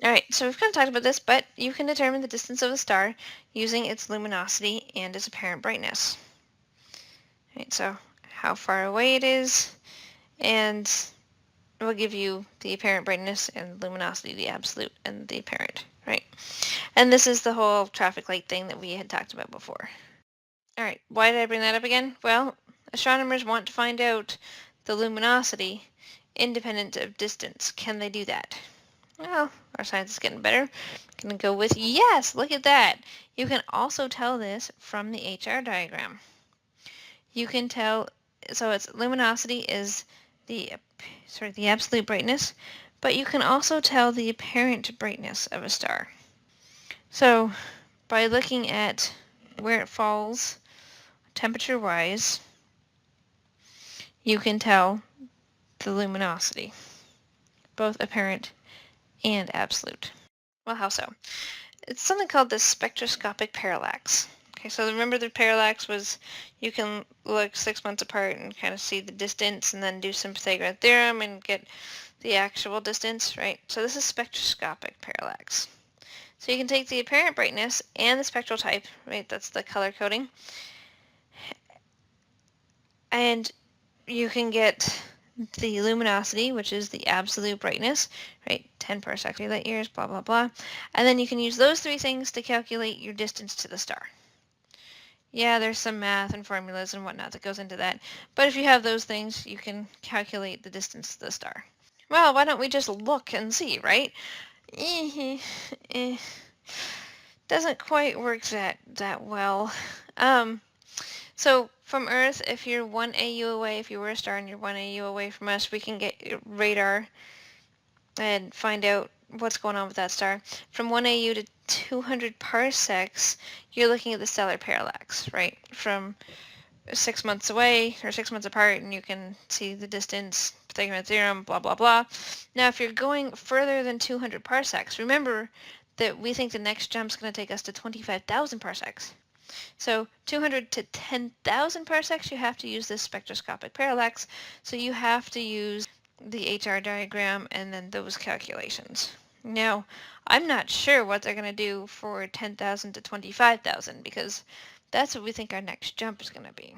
Alright, so we've kind of talked about this, but you can determine the distance of a star using its luminosity and its apparent brightness. Right, so how far away it is, and it will give you the apparent brightness and luminosity, the absolute and the apparent, right? And this is the whole traffic light thing that we had talked about before. Alright, why did I bring that up again? Well, astronomers want to find out the luminosity independent of distance. Can they do that? Well, our science is getting better. Gonna go with yes, look at that. You can also tell this from the HR diagram. You can tell, so its luminosity is the absolute brightness, but you can also tell the apparent brightness of a star. So by looking at where it falls temperature-wise, you can tell the luminosity, both apparent and absolute. Well, how so? It's something called the spectroscopic parallax. Okay, so remember the parallax was you can look 6 months apart and kind of see the distance and then do some Pythagorean theorem and get the actual distance, right? So this is spectroscopic parallax. So you can take the apparent brightness and the spectral type, right? That's the color coding. And you can get the luminosity, which is the absolute brightness, right? 10 parsecs, 3 light years, blah, blah, blah. And then you can use those three things to calculate your distance to the star. Yeah, there's some math and formulas and whatnot that goes into that. But if you have those things, you can calculate the distance to the star. Well, why don't we just look and see, right? Doesn't quite work that well. So from Earth, if you're 1 AU away, if you were a star and you're 1 AU away from us, we can get radar and find out what's going on with that star. From 1 AU to 200 parsecs, you're looking at the stellar parallax, right? From 6 months away or 6 months apart, and you can see the distance, Pythagorean theorem, blah, blah, blah. Now, if you're going further than 200 parsecs, remember that we think the next jump's going to take us to 25,000 parsecs. So 200 to 10,000 parsecs, you have to use this spectroscopic parallax. So you have to use the HR diagram and then those calculations. Now, I'm not sure what they're going to do for 10,000 to 25,000 because that's what we think our next jump is going to be.